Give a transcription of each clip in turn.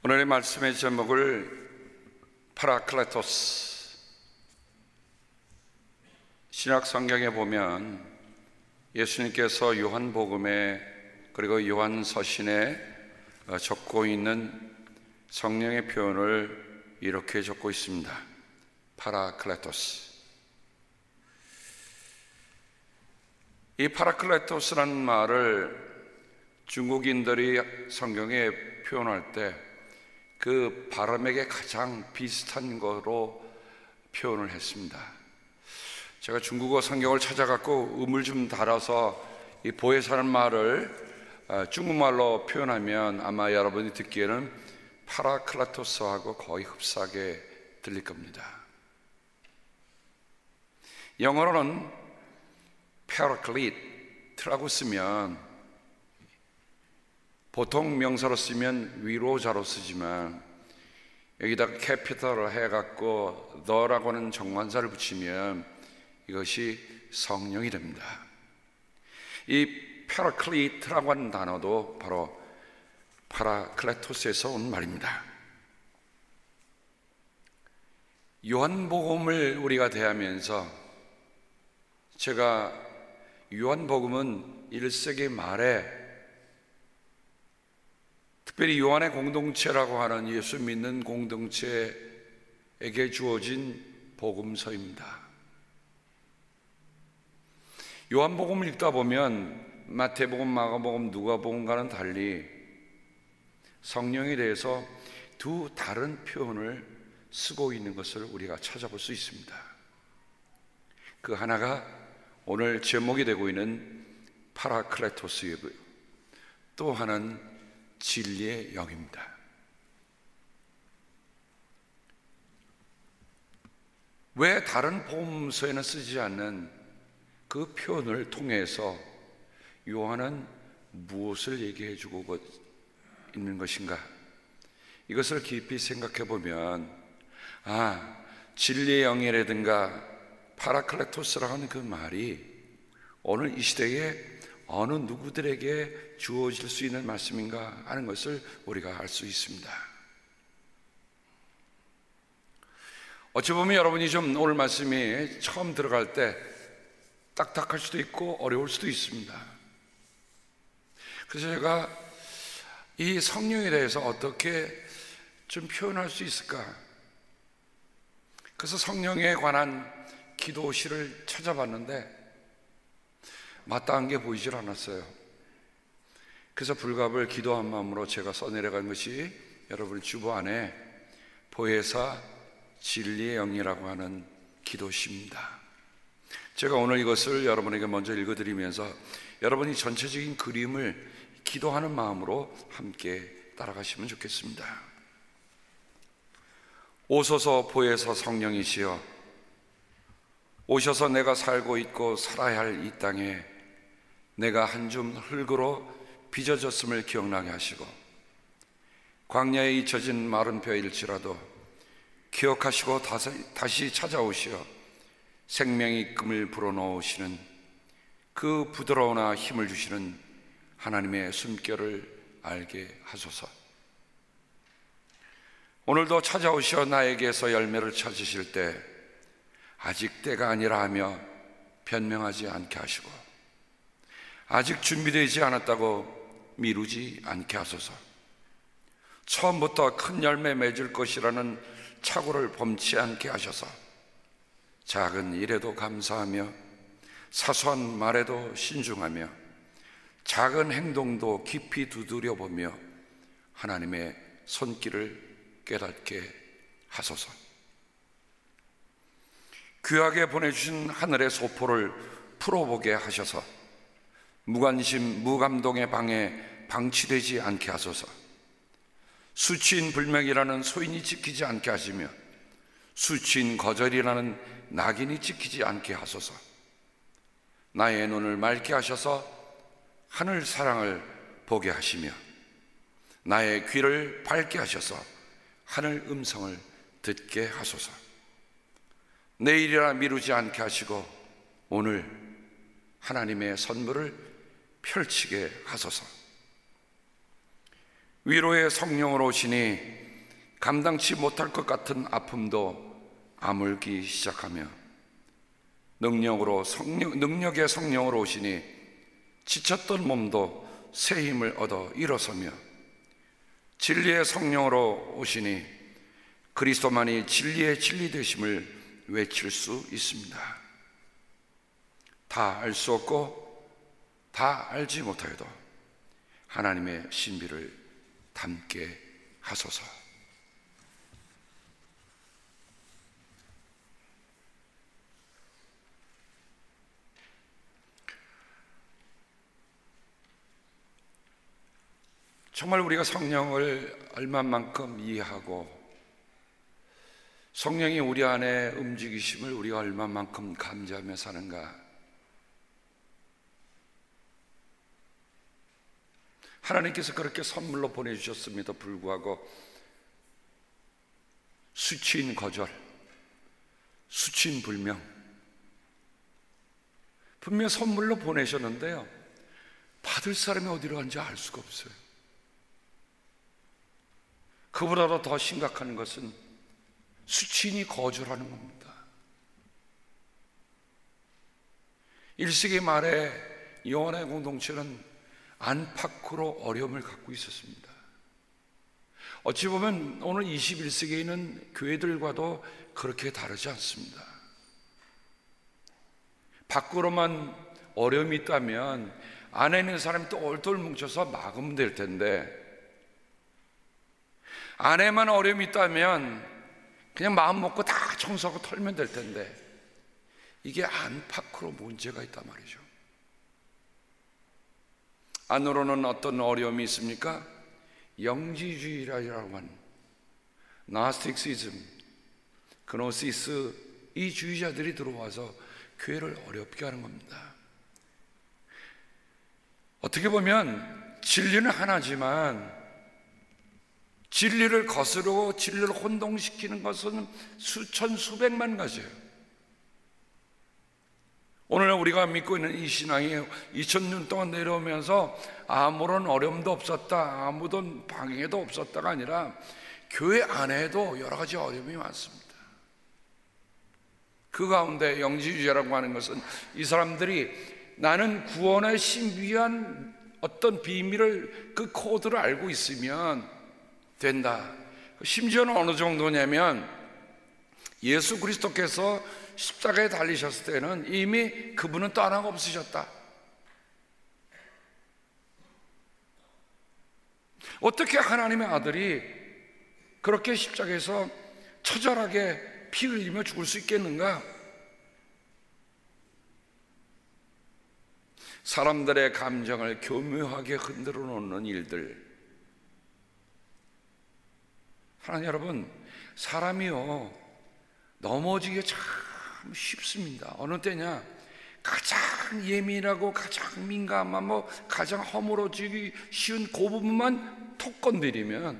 오늘의 말씀의 제목을 파라클레토스, 신약 성경에 보면 예수님께서 요한복음에 그리고 요한서신에 적고 있는 성령의 표현을 이렇게 적고 있습니다. 파라클레토스. 이 파라클레토스라는 말을 중국인들이 성경에 표현할 때 그 발음에게 가장 비슷한 거로 표현을 했습니다. 제가 중국어 성경을 찾아갖고 음을 좀 달아서 이 보혜사라는 말을 중국말로 표현하면 아마 여러분이 듣기에는 파라클레토스하고 거의 흡사하게 들릴 겁니다. 영어로는 Paraclete라고 쓰면 보통 명사로 쓰면 위로자로 쓰지만 여기다가 캐피털을 해갖고 너라고 하는 정관사를 붙이면 이것이 성령이 됩니다. 이 파라클리트라고 하는 단어도 바로 파라클레토스에서 온 말입니다. 요한복음을 우리가 대하면서 제가 요한복음은 1세기 말에 특별히 요한의 공동체라고 하는 예수 믿는 공동체에게 주어진 복음서입니다. 요한복음을 읽다 보면 마태복음, 마가복음, 누가복음과는 달리 성령에 대해서 두 다른 표현을 쓰고 있는 것을 우리가 찾아볼 수 있습니다. 그 하나가 오늘 제목이 되고 있는 파라클레토스이고요, 또 하나는 진리의 영입니다. 왜 다른 복음서에는 쓰지 않는 그 표현을 통해서 요한은 무엇을 얘기해 주고 있는 것인가? 이것을 깊이 생각해 보면 진리의 영이라든가 파라클레토스라고 하는 그 말이 오늘 이 시대에 어느 누구들에게 주어질 수 있는 말씀인가 하는 것을 우리가 알 수 있습니다. 어찌 보면 여러분이 좀 오늘 말씀이 처음 들어갈 때 딱딱할 수도 있고 어려울 수도 있습니다. 그래서 제가 이 성령에 대해서 어떻게 좀 표현할 수 있을까? 그래서 성령에 관한 기도시를 찾아봤는데 마땅한 게 보이질 않았어요. 그래서 불갑을 기도한 마음으로 제가 써내려간 것이 여러분 주보 안에 보혜사 진리의 영이라고 하는 기도시입니다. 제가 오늘 이것을 여러분에게 먼저 읽어드리면서 여러분이 전체적인 그림을 기도하는 마음으로 함께 따라가시면 좋겠습니다. 오소서 보혜사 성령이시여, 오셔서 내가 살고 있고 살아야 할 이 땅에 내가 한 줌 흙으로 빚어졌음을 기억나게 하시고 광야에 잊혀진 마른 벼일지라도 기억하시고 다시 찾아오시어 생명의 끈을 불어넣으시는 그 부드러우나 힘을 주시는 하나님의 숨결을 알게 하소서. 오늘도 찾아오시어 나에게서 열매를 찾으실 때 아직 때가 아니라 하며 변명하지 않게 하시고 아직 준비되지 않았다고 미루지 않게 하소서. 처음부터 큰 열매 맺을 것이라는 착오를 범치 않게 하셔서 작은 일에도 감사하며 사소한 말에도 신중하며 작은 행동도 깊이 두드려보며 하나님의 손길을 깨닫게 하소서. 귀하게 보내주신 하늘의 소포를 풀어보게 하셔서 무관심 무감동의 방에 방치되지 않게 하소서. 수치인 불명이라는 소인이 지키지 않게 하시며 수치인 거절이라는 낙인이 지키지 않게 하소서. 나의 눈을 맑게 하셔서 하늘 사랑을 보게 하시며 나의 귀를 밝게 하셔서 하늘 음성을 듣게 하소서. 내일이라 미루지 않게 하시고 오늘 하나님의 선물을 펼치게 하소서. 위로의 성령으로 오시니 감당치 못할 것 같은 아픔도 아물기 시작하며 능력의 성령으로 오시니 지쳤던 몸도 새 힘을 얻어 일어서며 진리의 성령으로 오시니 그리스도만이 진리의 진리 되심을 외칠 수 있습니다. 다 알 수 없고 다 알지 못하여도 하나님의 신비를 담게 하소서. 정말 우리가 성령을 얼마만큼 이해하고 성령이 우리 안에 움직이심을 우리가 얼마만큼 감지하며 사는가. 하나님께서 그렇게 선물로 보내주셨음에도 불구하고 수치인 거절, 수치인 불명, 분명 선물로 보내셨는데요, 받을 사람이 어디로 간지 알 수가 없어요. 그보다도 더 심각한 것은 수치인이 거절하는 겁니다. 1세기 말에 요한의 공동체는 안팎으로 어려움을 갖고 있었습니다. 어찌 보면 오늘 21세기에 있는 교회들과도 그렇게 다르지 않습니다. 밖으로만 어려움이 있다면 안에 있는 사람이 또 올돌 뭉쳐서 막으면 될 텐데, 안에만 어려움이 있다면 그냥 마음 먹고 다 청소하고 털면 될 텐데, 이게 안팎으로 문제가 있단 말이죠. 안으로는 어떤 어려움이 있습니까? 영지주의라고 하는 나스틱시즘, 그노시스, 이 주의자들이 들어와서 교회를 어렵게 하는 겁니다. 어떻게 보면 진리는 하나지만 진리를 거스르고 진리를 혼동시키는 것은 수천 수백만 가지예요. 오늘 우리가 믿고 있는 이 신앙이 2000년 동안 내려오면서 아무런 어려움도 없었다, 아무런 방해도 없었다가 아니라 교회 안에도 여러 가지 어려움이 많습니다. 그 가운데 영지주의라고 하는 것은 이 사람들이 나는 구원의 신비한 어떤 비밀을, 그 코드를 알고 있으면 된다. 심지어는 어느 정도냐면 예수 그리스도께서 십자가에 달리셨을 때는 이미 그분은 떠나고 없으셨다. 어떻게 하나님의 아들이 그렇게 십자가에서 처절하게 피 흘리며 죽을 수 있겠는가? 사람들의 감정을 교묘하게 흔들어 놓는 일들. 하나님 여러분, 사람이요 넘어지기가 참 쉽습니다. 어느 때냐? 가장 예민하고 가장 민감한 가장 허물어지기 쉬운 그 부분만 톡 건드리면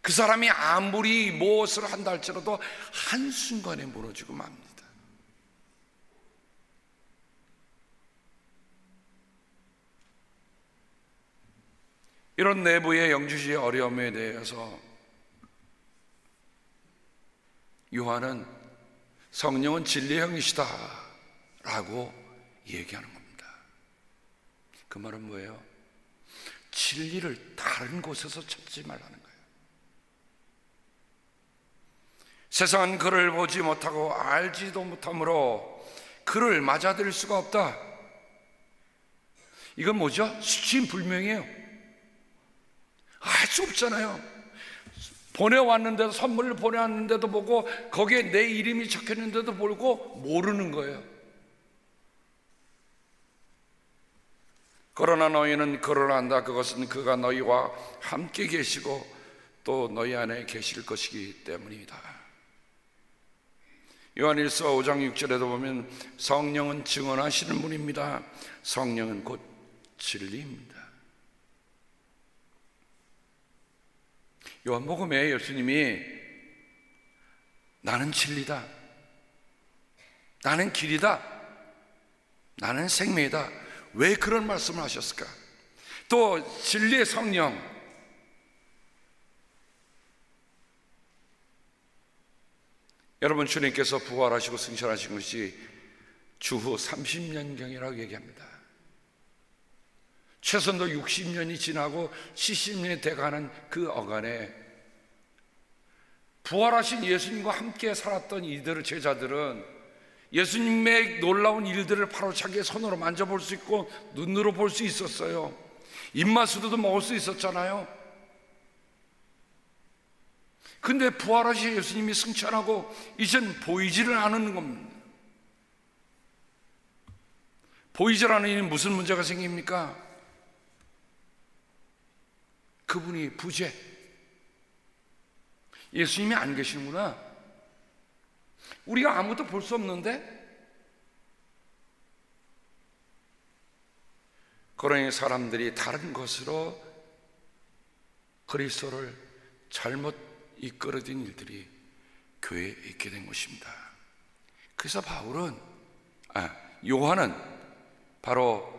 그 사람이 아무리 무엇을 한다 할지라도 한순간에 무너지고 맙니다. 이런 내부의 영주주의 어려움에 대해서 요한은 성령은 진리의 형이시다 라고 얘기하는 겁니다. 그 말은 뭐예요? 진리를 다른 곳에서 찾지 말라는 거예요. 세상은 그를 보지 못하고 알지도 못하므로 그를 맞아들일 수가 없다. 이건 뭐죠? 수치인불명이에요. 알 수 없잖아요. 보내왔는데도, 선물을 보내왔는데도 보고 거기에 내 이름이 적혀있는데도 보고 모르는 거예요. 그러나 너희는 그를 안다. 그것은 그가 너희와 함께 계시고 또 너희 안에 계실 것이기 때문이다. 요한일서 5장 6절에도 보면 성령은 증언하시는 분입니다. 성령은 곧 진리입니다. 요한복음에 예수님이 나는 진리다, 나는 길이다, 나는 생명이다, 왜 그런 말씀을 하셨을까? 또 진리의 성령, 여러분, 주님께서 부활하시고 승천하신 것이 주후 30년경이라고 얘기합니다. 최선도 60년이 지나고 70년이 돼가는 그 어간에 부활하신 예수님과 함께 살았던 이들의 제자들은 예수님의 놀라운 일들을 바로 자기의 손으로 만져볼 수 있고 눈으로 볼 수 있었어요. 입맛으로도 먹을 수 있었잖아요. 근데 부활하신 예수님이 승천하고 이젠 보이지를 않는 겁니다. 보이질 않으니 무슨 문제가 생깁니까? 그분이 부재, 예수님이 안 계시는구나. 우리가 아무도 볼 수 없는데? 그러니 사람들이 다른 것으로 그리스도를 잘못 이끌어진 일들이 교회에 있게 된 것입니다. 그래서 요한은 바로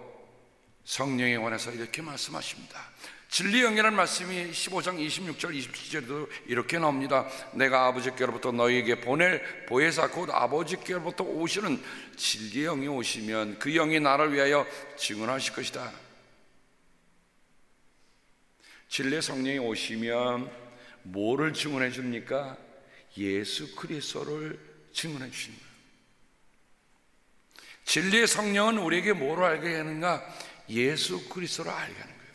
성령에 관해서 이렇게 말씀하십니다. 진리의 영이라는 말씀이 15장 26절 27절에도 이렇게 나옵니다. 내가 아버지께로부터 너희에게 보낼 보혜사 곧 아버지께로부터 오시는 진리의 영이 오시면 그 영이 나를 위하여 증언하실 것이다. 진리의 성령이 오시면 뭐를 증언해 줍니까? 예수 그리스도를 증언해 주십니다. 진리의 성령은 우리에게 뭐를 알게 하는가? 예수 그리스도를 알게 하는 거예요.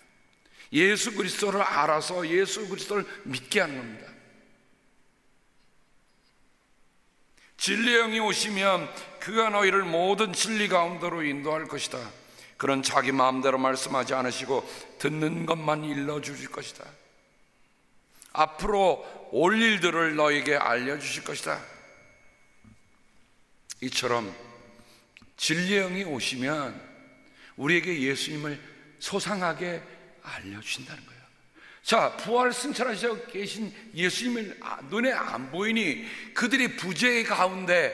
예수 그리스도를 알아서 예수 그리스도를 믿게 하는 겁니다. 진리의 영이 오시면 그가 너희를 모든 진리 가운데로 인도할 것이다. 그는 자기 마음대로 말씀하지 않으시고 듣는 것만 일러주실 것이다. 앞으로 올 일들을 너에게 알려주실 것이다. 이처럼 진리의 영이 오시면 우리에게 예수님을 소상하게 알려주신다는 거예요. 자, 부활 승천하셔 계신 예수님을 눈에 안 보이니 그들이 부재 가운데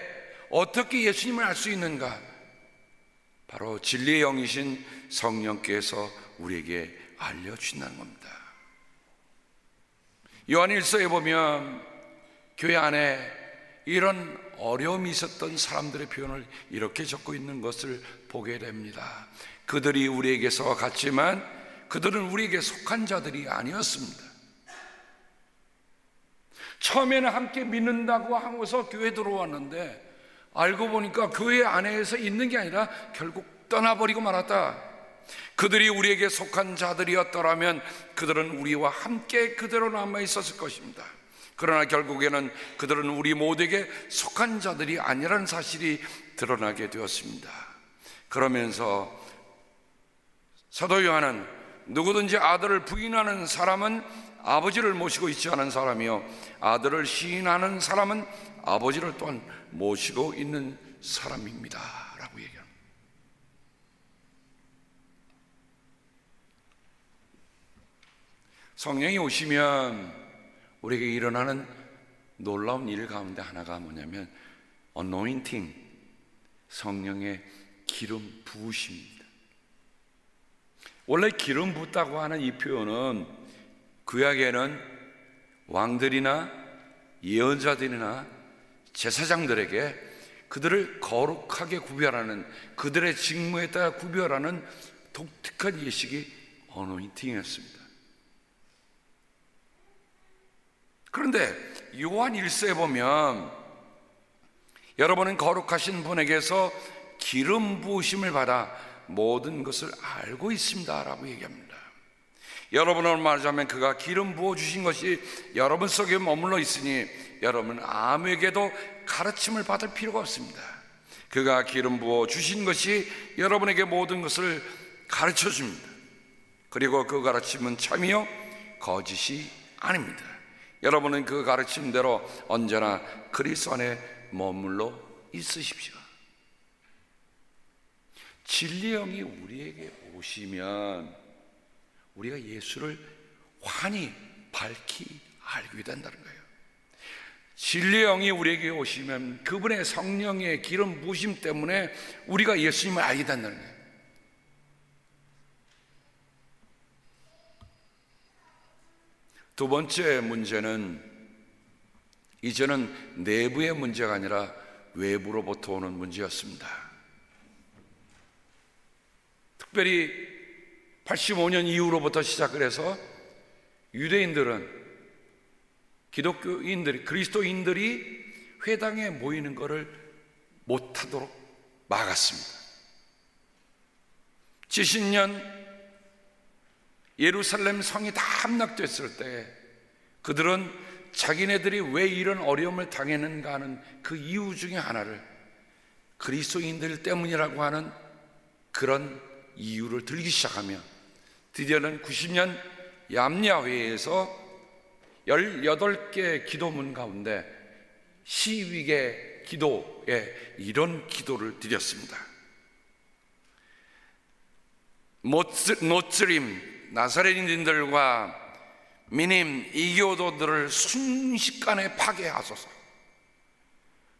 어떻게 예수님을 알 수 있는가? 바로 진리의 영이신 성령께서 우리에게 알려주신다는 겁니다. 요한 1서에 보면 교회 안에 이런 어려움이 있었던 사람들의 표현을 이렇게 적고 있는 것을 보게 됩니다. 그들이 우리에게서 갔지만 그들은 우리에게 속한 자들이 아니었습니다. 처음에는 함께 믿는다고 하고서 교회 들어왔는데 알고 보니까 교회 안에서 있는 게 아니라 결국 떠나버리고 말았다. 그들이 우리에게 속한 자들이었더라면 그들은 우리와 함께 그대로 남아 있었을 것입니다. 그러나 결국에는 그들은 우리 모두에게 속한 자들이 아니라는 사실이 드러나게 되었습니다. 그러면서 사도 요한은 누구든지 아들을 부인하는 사람은 아버지를 모시고 있지 않은 사람이요 아들을 시인하는 사람은 아버지를 또한 모시고 있는 사람입니다 라고 얘기합니다. 성령이 오시면 우리에게 일어나는 놀라운 일 가운데 하나가 뭐냐면 anointing, 성령의 기름 부으심입니다. 원래 기름 붓다고 하는 이 표현은 구약에는 왕들이나 예언자들이나 제사장들에게 그들을 거룩하게 구별하는, 그들의 직무에 따라 구별하는 독특한 예식이 어노인팅이었습니다. 그런데 요한 1서에 보면 여러분은 거룩하신 분에게서 기름 부으심을 받아 모든 것을 알고 있습니다 라고 얘기합니다. 여러분을 말하자면 그가 기름 부어주신 것이 여러분 속에 머물러 있으니 여러분 아무에게도 가르침을 받을 필요가 없습니다. 그가 기름 부어주신 것이 여러분에게 모든 것을 가르쳐 줍니다. 그리고 그 가르침은 참이요 거짓이 아닙니다. 여러분은 그 가르침대로 언제나 그리스도 안에 머물러 있으십시오. 진리의 영이 우리에게 오시면 우리가 예수를 환히 밝히 알게 된다는 거예요. 진리의 영이 우리에게 오시면 그분의 성령의 기름 부으심 때문에 우리가 예수님을 알게 된다는 거예요. 두 번째 문제는 이제는 내부의 문제가 아니라 외부로부터 오는 문제였습니다. 특별히 85년 이후로부터 시작을 해서 유대인들은, 기독교인들이, 그리스도인들이 회당에 모이는 것을 못하도록 막았습니다. 70년 예루살렘 성이 다 함락됐을 때 그들은 자기네들이 왜 이런 어려움을 당했는가 하는 그 이유 중에 하나를 그리스도인들 때문이라고 하는 그런 이유를 들기 시작하며 드디어는 90년 얌야회에서 18개 기도문 가운데 시위계 기도에 이런 기도를 드렸습니다. 노츠림 나사렛인들과 미님 이교도들을 순식간에 파괴하소서.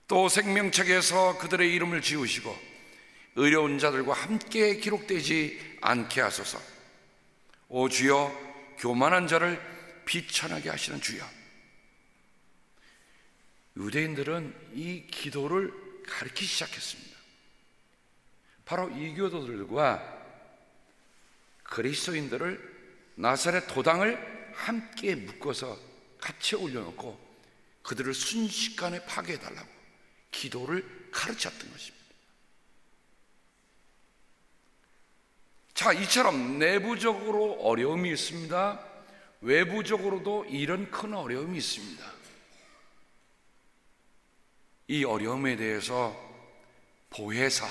또 생명책에서 그들의 이름을 지우시고 의로운 자들과 함께 기록되지 않게 하소서. 오 주여, 교만한 자를 비천하게 하시는 주여. 유대인들은 이 기도를 가르치기 시작했습니다. 바로 이교도들과 그리스도인들을, 나사렛 도당을 함께 묶어서 같이 올려놓고 그들을 순식간에 파괴해달라고 기도를 가르쳤던 것입니다. 자, 이처럼 내부적으로 어려움이 있습니다. 외부적으로도 이런 큰 어려움이 있습니다. 이 어려움에 대해서 보혜사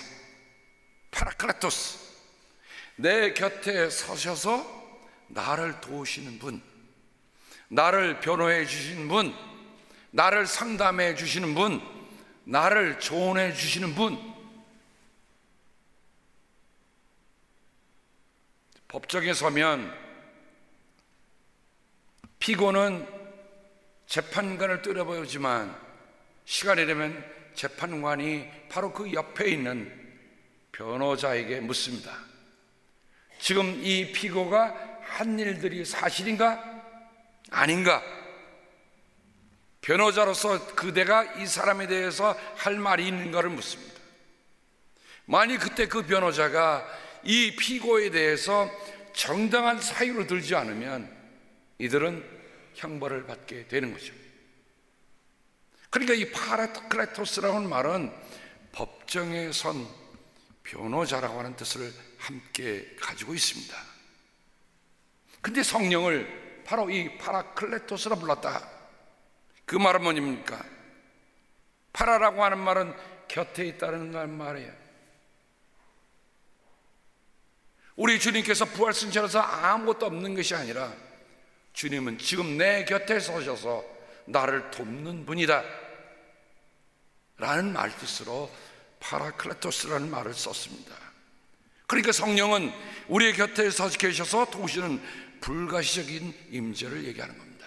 파라클레토스, 내 곁에 서셔서 나를 도우시는 분, 나를 변호해 주시는 분, 나를 상담해 주시는 분, 나를 조언해 주시는 분. 법정에 서면 피고는 재판관을 뚜려보지만 시간이 되면 재판관이 바로 그 옆에 있는 변호자에게 묻습니다. 지금 이 피고가 한 일들이 사실인가? 아닌가? 변호자로서 그대가 이 사람에 대해서 할 말이 있는가를 묻습니다. 만일 그때 그 변호자가 이 피고에 대해서 정당한 사유를 들지 않으면 이들은 형벌을 받게 되는 거죠. 그러니까 이 파라클레토스라는 말은 법정에 선 변호자라고 하는 뜻을 함께 가지고 있습니다. 근데 성령을 바로 이 파라클레토스라 불렀다. 그 말은 뭐입니까? 파라라고 하는 말은 곁에 있다는 말이에요. 우리 주님께서 부활승천에서 아무것도 없는 것이 아니라 주님은 지금 내 곁에 서셔서 나를 돕는 분이다 라는 말뜻으로 파라클레토스라는 말을 썼습니다. 그러니까 성령은 우리의 곁에 서 계셔서 도우시는 불가시적인 임재를 얘기하는 겁니다.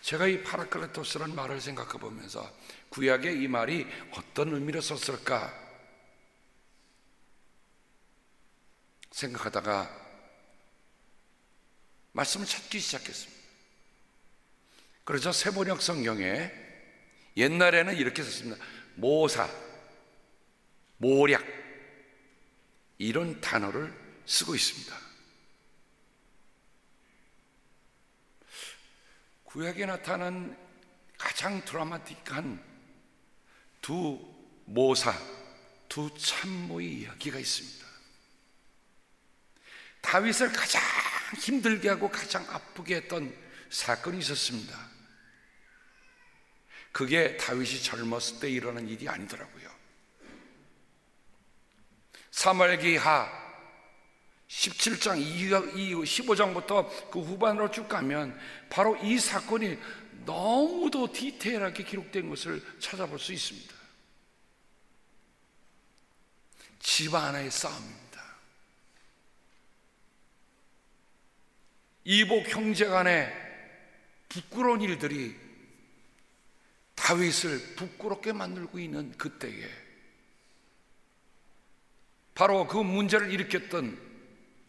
제가 이 파라클레토스라는 말을 생각해 보면서 구약에 이 말이 어떤 의미로 썼을까 생각하다가 말씀을 찾기 시작했습니다. 그래서 세번역 성경에 옛날에는 이렇게 썼습니다. 모사, 모략 이런 단어를 쓰고 있습니다. 구약에 나타난 가장 드라마틱한 두 모사, 두 참모의 이야기가 있습니다. 다윗을 가장 힘들게 하고 가장 아프게 했던 사건이 있었습니다. 그게 다윗이 젊었을 때 일어난 일이 아니더라고요. 사무엘기하 17장 이후 15장부터 그 후반으로 쭉 가면 바로 이 사건이 너무도 디테일하게 기록된 것을 찾아볼 수 있습니다. 집안의 싸움입니다. 이복 형제 간의 부끄러운 일들이 다윗을 부끄럽게 만들고 있는 그때에 바로 그 문제를 일으켰던,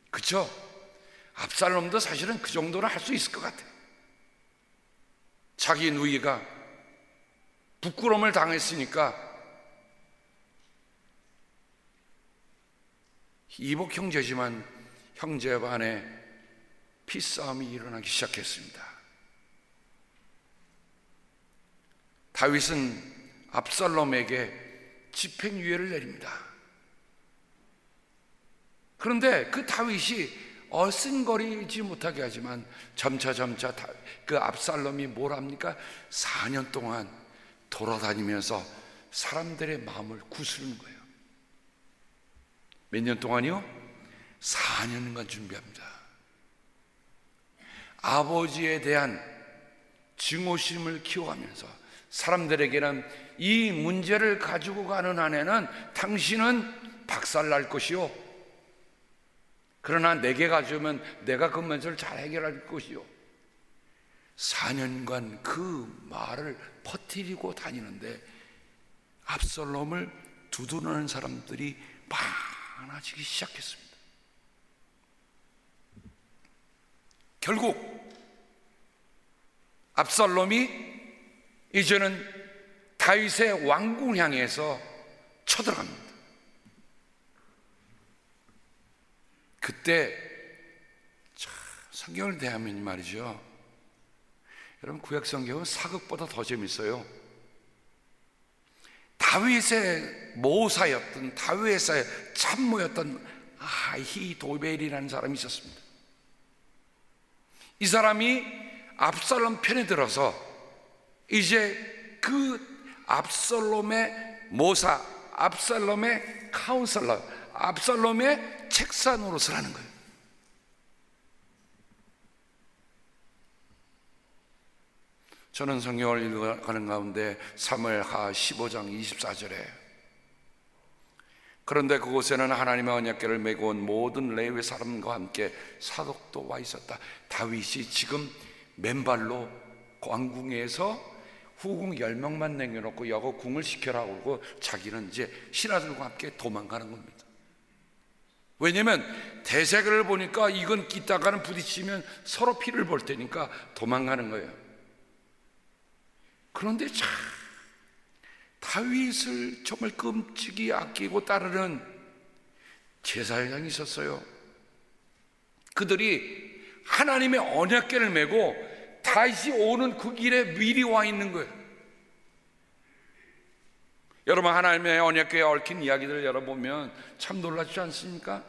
그쵸? 압살롬도 사실은 그 정도는 할 수 있을 것 같아요. 자기 누이가 부끄러움을 당했으니까 이복 형제지만 형제 간에 피싸움이 일어나기 시작했습니다. 다윗은 압살롬에게 집행유예를 내립니다. 그런데 그 다윗이 얼씬거리지 못하게 하지만 점차 그 압살롬이 뭘 합니까? 4년 동안 돌아다니면서 사람들의 마음을 구스르는 거예요. 몇 년 동안이요? 4년간 준비합니다. 아버지에 대한 증오심을 키워가면서 사람들에게는 이 문제를 가지고 가는 한에는 당신은 박살날 것이요, 그러나 내게 가져오면 내가 그 문제를 잘 해결할 것이요. 4년간 그 말을 퍼뜨리고 다니는데 압살롬을 두둔하는 사람들이 많아지기 시작했습니다. 결국 압살롬이 이제는 다윗의 왕궁 향해서 쳐들어갑니다. 그때 성경을 대하면 말이죠, 여러분 구약 성경은 사극보다 더 재밌어요. 다윗의 모사였던, 다윗의 참모였던 아히도벨이라는 사람이 있었습니다. 이 사람이 압살롬 편에 들어서 이제 그 압살롬의 모사, 압살롬의 카운슬러, 압살롬의 책사 노릇을 하는 거예요. 저는 성경을 읽어가는 가운데 사무엘하 15장 24절에 그런데 그곳에는 하나님의 언약궤를 메고 온 모든 레위 사람과 함께 사독도 와 있었다. 다윗이 지금 맨발로 왕궁에서 후궁 10명만 남겨놓고 여거 궁을 시켜라고 그러고 자기는 이제 신하들과 함께 도망가는 겁니다. 왜냐면 대세를 보니까 이건 이따가는 부딪히면 서로 피를 볼 테니까 도망가는 거예요. 그런데 참 다윗을 정말 끔찍이 아끼고 따르는 제사장이 있었어요. 그들이 하나님의 언약궤를 메고 다윗이 오는 그 길에 미리 와 있는 거예요. 여러분, 하나님의 언약궤에 얽힌 이야기들을 열어보면 참 놀랍지 않습니까?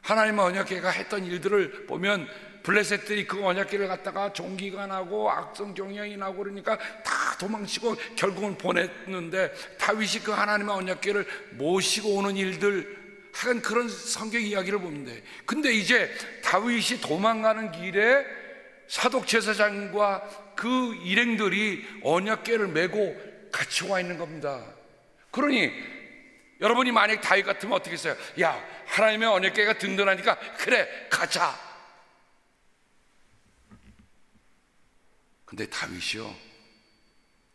하나님의 언약궤가 했던 일들을 보면 블레셋들이 그 언약궤를 갖다가 종기가 나고 악성 종양이 나고 그러니까 다 도망치고 결국은 보냈는데 다윗이 그 하나님의 언약궤를 모시고 오는 일들, 하여간 그런 성경 이야기를 보는데, 근데 이제 다윗이 도망가는 길에 사독 제사장과 그 일행들이 언약궤를 메고 같이 와 있는 겁니다. 그러니 여러분이 만약 다윗 같으면 어떻게 했어요? 야, 하나님의 언약궤가 든든하니까 그래 가자. 근데 다윗이요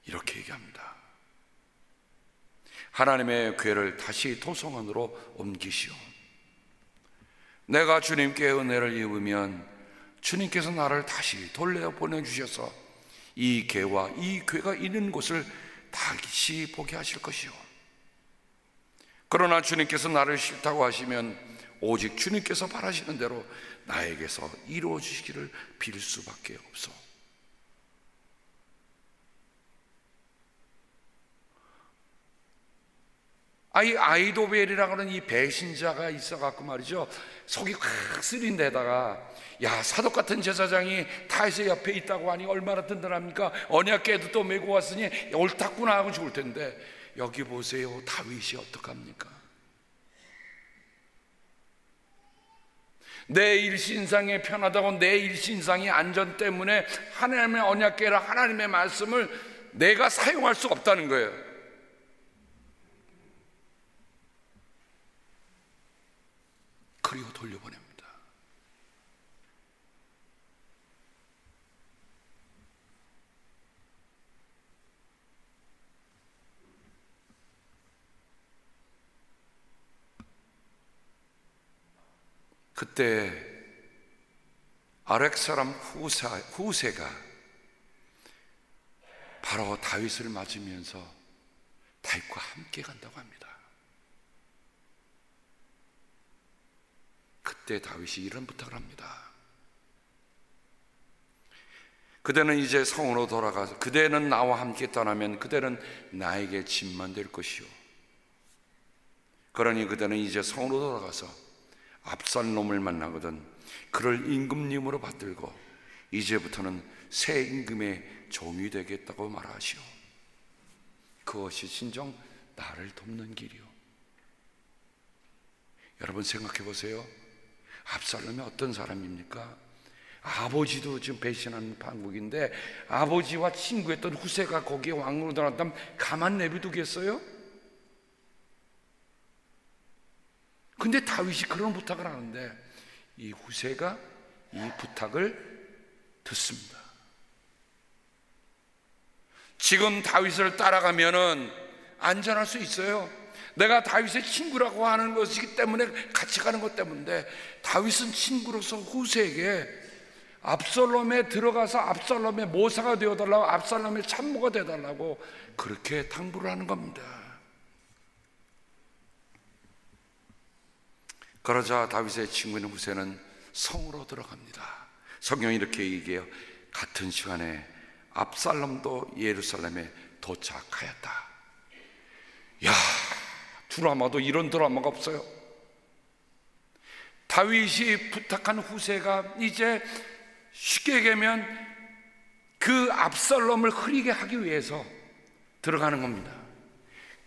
이렇게 얘기합니다. 하나님의 궤를 다시 토성원으로 옮기시오. 내가 주님께 은혜를 입으면 주님께서 나를 다시 돌려보내주셔서 이 궤와 이 궤가 있는 곳을 다시 보게 하실 것이오. 그러나 주님께서 나를 싫다고 하시면 오직 주님께서 바라시는 대로 나에게서 이루어 주시기를 빌 수밖에 없어. 아히도벨이라고 하는 이 배신자가 있어갖고 말이죠, 속이 확 쓰린 데다가 야, 사독 같은 제사장이 다윗의 옆에 있다고 하니 얼마나 든든합니까? 언약궤도 또 메고 왔으니 옳다구나 하고 죽을 텐데, 여기 보세요, 다윗이 어떡합니까? 내 일신상에 편하다고 내 일신상의 안전 때문에 하나님의 언약궤를, 하나님의 말씀을 내가 사용할 수 없다는 거예요. 그리고 돌려보냅니다. 그때 아렉 사람 후세가 바로 다윗을 맞으면서 다윗과 함께 간다고 합니다. 그때 다윗이 이런 부탁을 합니다. 그대는 이제 성으로 돌아가서 그대는 나와 함께 떠나면 그대는 나에게 짐만 될 것이요, 그러니 그대는 이제 성으로 돌아가서 압살롬을 만나거든 그를 임금님으로 받들고 이제부터는 새 임금의 종이 되겠다고 말하시오. 그것이 진정 나를 돕는 길이요. 여러분 생각해 보세요. 압살롬이 어떤 사람입니까? 아버지도 지금 배신하는 판국인데 아버지와 친구였던 후세가 거기에 왕으로 들어갔다면 가만 내비두겠어요? 근데 다윗이 그런 부탁을 하는데 이 후세가 이 부탁을 듣습니다. 지금 다윗을 따라가면은 안전할 수 있어요. 내가 다윗의 친구라고 하는 것이기 때문에 같이 가는 것 때문에 다윗은 친구로서 후세에게 압살롬에 들어가서 압살롬의 모사가 되어달라고, 압살롬의 참모가 되어달라고 그렇게 당부를 하는 겁니다. 그러자 다윗의 친구인 후세는 성으로 들어갑니다. 성경이 이렇게 얘기해요. 같은 시간에 압살롬도 예루살렘에 도착하였다. 야, 드라마도 이런 드라마가 없어요. 다윗이 부탁한 후세가 이제 쉽게 얘기하면 그 압살롬을 흐리게 하기 위해서 들어가는 겁니다.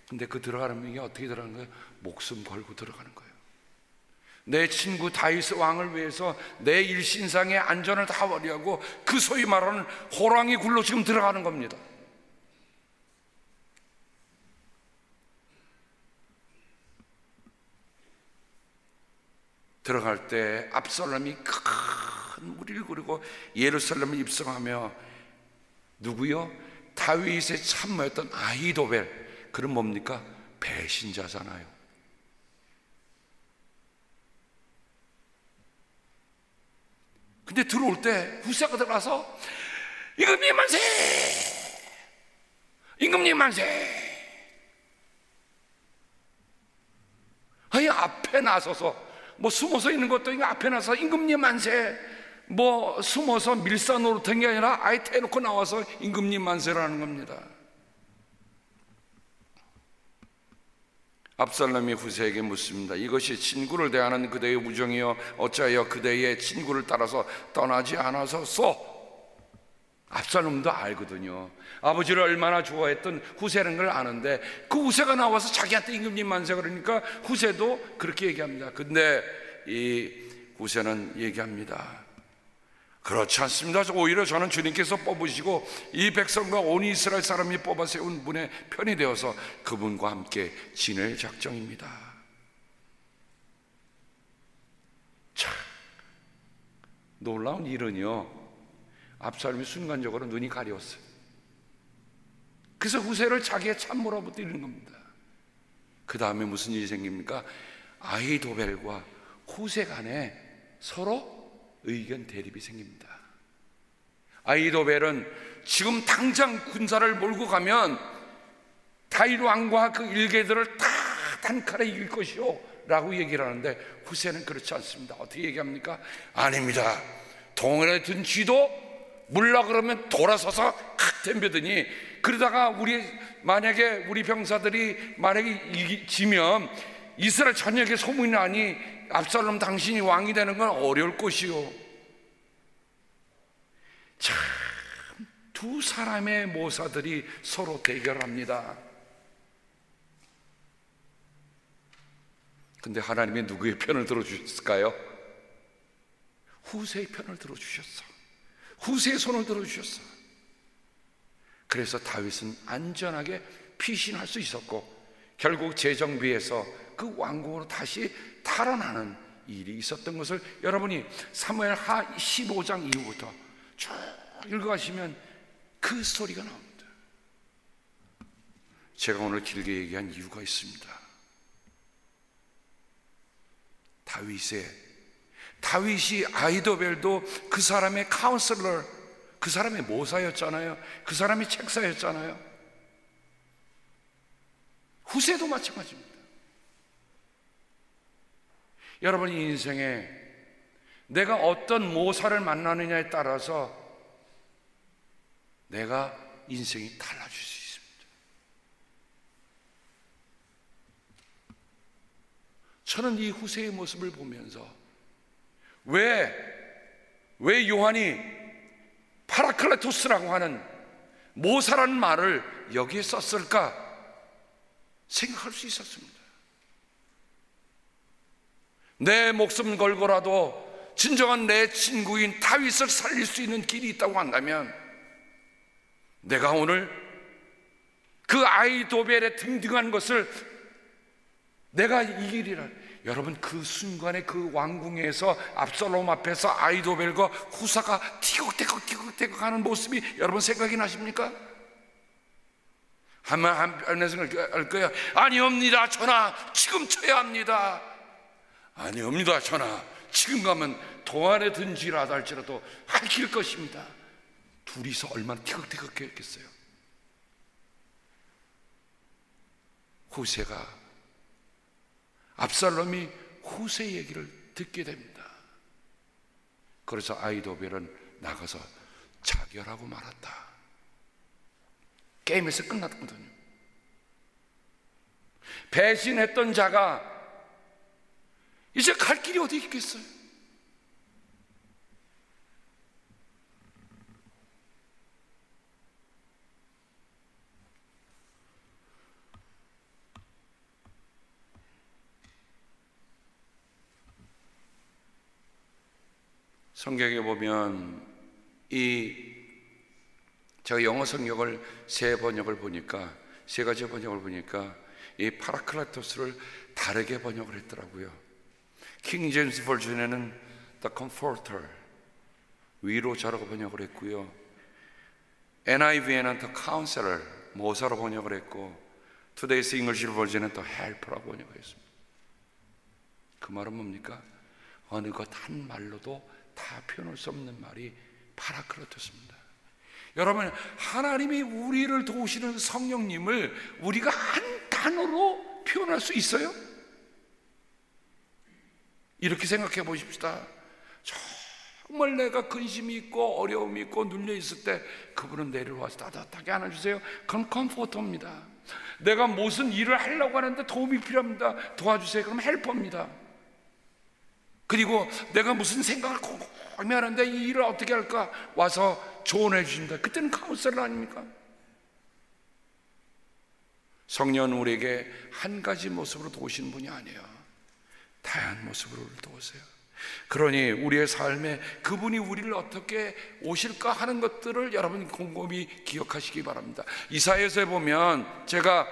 근데 그 들어가는 게 어떻게 들어가는 거예요? 목숨 걸고 들어가는 거예요. 내 친구 다윗 왕을 위해서 내 일신상의 안전을 다 버리고 그 소위 말하는 호랑이 굴로 지금 들어가는 겁니다. 들어갈 때 압살롬이 큰 무리를 꾸리고 예루살렘을 입성하며 누구요? 다윗의 참모였던 아히도벨. 그럼 뭡니까? 배신자잖아요. 근데 들어올 때 후세가 들어가서 임금님 만세! 임금님 만세! 아니 앞에 나서서 뭐 숨어서 있는 것도 아니고 앞에 나서 임금님 만세, 뭐 숨어서 밀사 노릇한 게 아니라 아예 대놓고 나와서 임금님 만세라는 겁니다. 압살롬이 후세에게 묻습니다. 이것이 친구를 대하는 그대의 우정이여 어찌하여 그대의 친구를 따라서 떠나지 않아서소? 압살롬도 알거든요. 아버지를 얼마나 좋아했던 후세라는 걸 아는데 그 후세가 나와서 자기한테 임금님 만세 그러니까 후세도 그렇게 얘기합니다. 근데 이 후세는 얘기합니다. 그렇지 않습니다. 오히려 저는 주님께서 뽑으시고 이 백성과 온 이스라엘 사람이 뽑아 세운 분의 편이 되어서 그분과 함께 지낼 작정입니다. 참 놀라운 일은요, 압살롬이 순간적으로 눈이 가려웠어요. 그래서 후세를 자기의 참모로 붙이는 겁니다. 그 다음에 무슨 일이 생깁니까? 아히도벨과 후세 간에 서로 의견 대립이 생깁니다. 아히도벨은 지금 당장 군사를 몰고 가면 다윗 왕과 그 일개들을 다 단칼에 이길 것이요 라고 얘기를 하는데 후세는 그렇지 않습니다. 어떻게 얘기합니까? 아닙니다. 동원에 든 쥐도 물라 그러면 돌아서서 칵 덤벼드니 그러다가 만약에 우리 병사들이 만약에 지면 이스라엘 전역에 소문이 나니 압살롬 당신이 왕이 되는 건 어려울 것이요. 참, 두 사람의 모사들이 서로 대결합니다. 근데 하나님이 누구의 편을 들어주셨을까요? 후세의 편을 들어주셨어. 후세의 손을 들어주셨어. 그래서 다윗은 안전하게 피신할 수 있었고 결국 재정비해서 그 왕궁으로 다시 탈환하는 일이 있었던 것을 여러분이 사무엘 하 15장 이후부터 쭉 읽어가시면 그 스토리가 나옵니다. 제가 오늘 길게 얘기한 이유가 있습니다. 다윗이 아히도벨도 그 사람의 카운슬러, 그 사람이 모사였잖아요. 그 사람이 책사였잖아요. 후세도 마찬가지입니다. 여러분, 이 인생에 내가 어떤 모사를 만나느냐에 따라서 내가 인생이 달라질 수 있습니다. 저는 이 후세의 모습을 보면서 왜 요한이 파라클레토스라고 하는 모사라는 말을 여기에 썼을까 생각할 수 있었습니다. 내 목숨 걸고라도 진정한 내 친구인 다윗을 살릴 수 있는 길이 있다고 한다면 내가 오늘 그 아이도벨에 등등한 것을 내가 이기리라. 여러분, 그 순간에 그 왕궁에서 압살롬 앞에서 아이도벨과 후사가 티격태격 하는 모습이 여러분 생각이 나십니까? 한번 생각할 거예요. 아니옵니다 전하, 지금 쳐야 합니다. 아니옵니다 전하, 지금 가면 동안에 든지라도 할지라도 할킬 것입니다. 둘이서 얼마나 티격태격 했겠어요. 후세가, 압살롬이 후세 얘기를 듣게 됩니다. 그래서 아이도벨은 나가서 자결하고 말았다. 게임에서 끝났거든요. 배신했던 자가 이제 갈 길이 어디 있겠어요? 성경에 보면 제가 영어 성경을 세 가지 번역을 보니까 이 파라클레토스를 다르게 번역을 했더라고요. 킹 제임스 버전에는 The Comforter, 위로자라고 번역을 했고요. NIV에는 The Counselor, 모사로 번역을 했고, Today's English 버전은 The Helper라고 번역을 했습니다. 그 말은 뭡니까? 어느 것 한 말로도 다 표현할 수 없는 말이 파라클레토스입니다. 여러분, 하나님이 우리를 도우시는 성령님을 우리가 한 단어로 표현할 수 있어요? 이렇게 생각해 보십시다. 정말 내가 근심이 있고 어려움이 있고 눌려 있을 때 그분은 내려와서 따뜻하게 안아주세요. 그건 컴포터입니다. 내가 무슨 일을 하려고 하는데 도움이 필요합니다. 도와주세요. 그럼 헬퍼입니다. 그리고 내가 무슨 생각을 곰곰이 하는데 이 일을 어떻게 할까 와서 조언해 주십니다. 그때는 카운셀러 아닙니까? 성령은 우리에게 한 가지 모습으로 도우시는 분이 아니에요. 다양한 모습으로 도우세요. 그러니 우리의 삶에 그분이 우리를 어떻게 오실까 하는 것들을 여러분 곰곰이 기억하시기 바랍니다. 이사야서에 보면 제가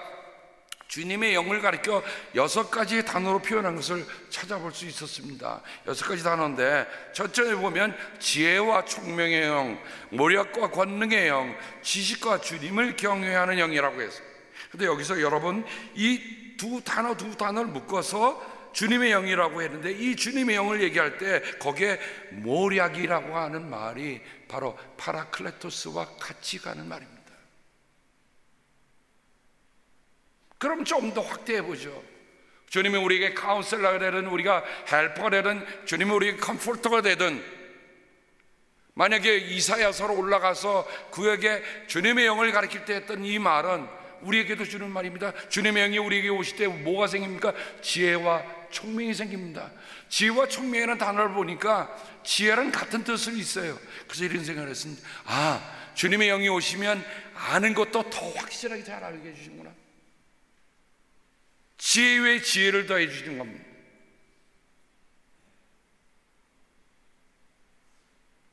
주님의 영을 가리켜 6가지 단어로 표현한 것을 찾아볼 수 있었습니다. 6가지 단어인데, 첫째에 보면 지혜와 총명의 영, 모략과 권능의 영, 지식과 주님을 경외하는 영이라고 했어요. 근데 여기서 여러분 이 두 단어를 묶어서 주님의 영이라고 했는데, 이 주님의 영을 얘기할 때 거기에 모략이라고 하는 말이 바로 파라클레토스와 같이 가는 말입니다. 그럼 좀 더 확대해 보죠. 주님이 우리에게 카운셀러가 되든 우리가 헬퍼가 되든 주님이 우리에게 컴포터가 되든, 만약에 이사야서로 올라가서 그에게 주님의 영을 가르칠 때 했던 이 말은 우리에게도 주는 말입니다. 주님의 영이 우리에게 오실 때 뭐가 생깁니까? 지혜와 총명이 생깁니다. 지혜와 총명이라는 단어를 보니까 지혜랑 같은 뜻을 있어요. 그래서 이런 생각을 했습니다. 주님의 영이 오시면 아는 것도 더 확실하게 잘 알게 해주시는구나. 지혜 위에 지혜를 더해 주시는 겁니다.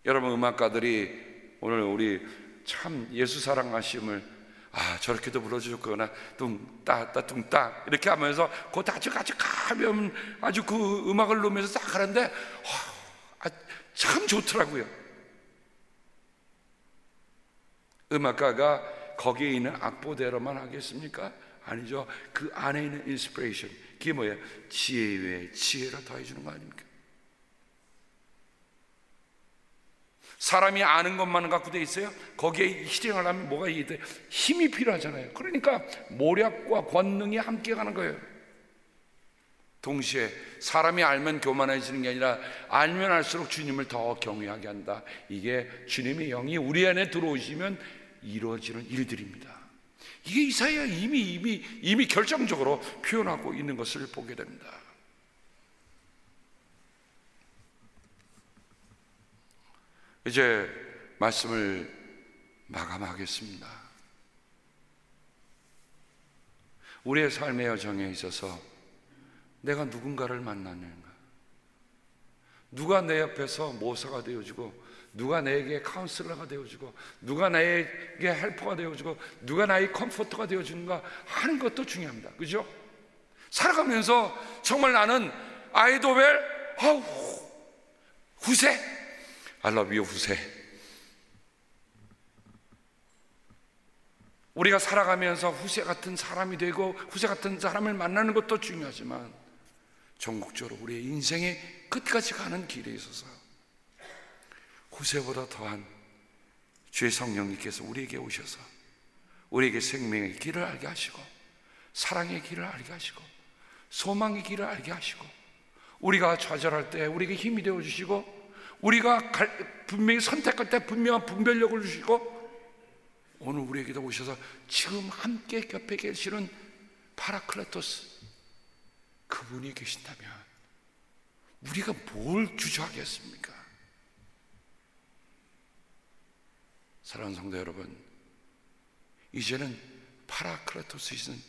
여러분, 음악가들이 오늘 우리 참 예수 사랑하심을 저렇게도 불러주셨거나 뚱따따 뚱따 이렇게 하면서 그 아주 가벼운 아주 그 음악을 넣으면서 딱 하는데 참 좋더라고요. 음악가가 거기에 있는 악보대로만 하겠습니까? 아니죠. 그 안에 있는 인스피레이션, 그게 뭐예요? 지혜 위에 지혜를 더해주는 거 아닙니까? 사람이 아는 것만 갖고 돼 있어요? 거기에 실행을 하면 뭐가 돼? 힘이 필요하잖아요. 그러니까 모략과 권능이 함께 가는 거예요. 동시에 사람이 알면 교만해지는 게 아니라 알면 알수록 주님을 더 경외하게 한다. 이게 주님의 영이 우리 안에 들어오시면 이루어지는 일들입니다. 이게 이사야 이미 결정적으로 표현하고 있는 것을 보게 됩니다. 이제 말씀을 마감하겠습니다. 우리의 삶의 여정에 있어서 내가 누군가를 만나는가, 누가 내 옆에서 모사가 되어주고, 누가 내게 카운슬러가 되어주고, 누가 나에게 헬퍼가 되어주고, 누가 나의 컴포터가 되어주는가 하는 것도 중요합니다. 그죠? 살아가면서 정말 나는 아이도웰, 후세, I love you 후세. 우리가 살아가면서 후세 같은 사람이 되고 후세 같은 사람을 만나는 것도 중요하지만 전국적으로 우리의 인생의 끝까지 가는 길에 있어서 후세보다 더한 주의 성령님께서 우리에게 오셔서 우리에게 생명의 길을 알게 하시고, 사랑의 길을 알게 하시고, 소망의 길을 알게 하시고, 우리가 좌절할 때 우리에게 힘이 되어주시고, 우리가 분명히 선택할 때 분명한 분별력을 주시고, 오늘 우리에게도 오셔서 지금 함께 곁에 계시는 파라클레토스, 그분이 계신다면 우리가 뭘 주저하겠습니까? 사랑하는 성도 여러분, 이제는 파라클레토스이신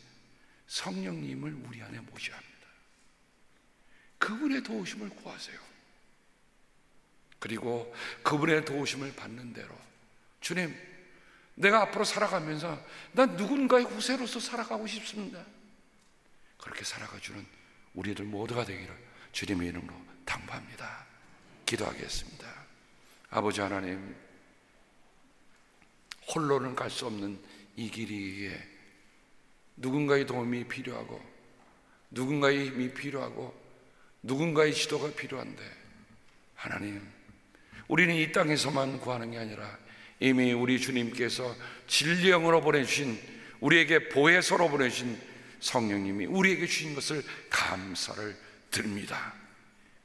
성령님을 우리 안에 모셔야 합니다. 그분의 도우심을 구하세요. 그리고 그분의 도우심을 받는 대로, 주님, 내가 앞으로 살아가면서 난 누군가의 후세로서 살아가고 싶습니다. 그렇게 살아가주는 우리들 모두가 되기를 주님의 이름으로 당부합니다. 기도하겠습니다. 아버지 하나님, 홀로는 갈 수 없는 이 길이에 누군가의 도움이 필요하고, 누군가의 힘이 필요하고, 누군가의 지도가 필요한데, 하나님, 우리는 이 땅에서만 구하는 게 아니라 이미 우리 주님께서 진리의 영으로 보내주신, 우리에게 보혜서로 보내주신 성령님이 우리에게 주신 것을 감사를 드립니다.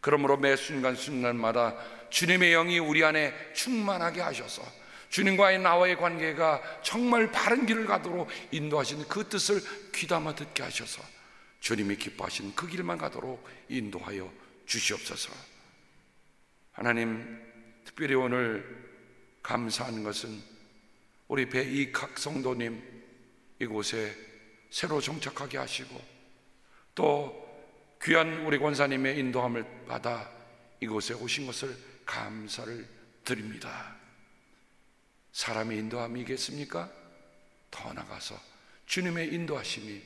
그러므로 매 순간순간마다 주님의 영이 우리 안에 충만하게 하셔서 주님과의 나와의 관계가 정말 바른 길을 가도록 인도하시는 그 뜻을 귀담아 듣게 하셔서 주님이 기뻐하시는 그 길만 가도록 인도하여 주시옵소서. 하나님, 특별히 오늘 감사하는 것은 우리 배이각 성도님 이곳에 새로 정착하게 하시고, 또 귀한 우리 권사님의 인도함을 받아 이곳에 오신 것을 감사를 드립니다. 사람의 인도함이겠습니까? 더 나아가서 주님의 인도하심이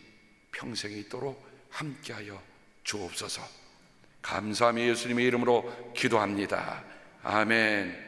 평생에 있도록 함께하여 주옵소서. 감사하며 예수님의 이름으로 기도합니다. 아멘.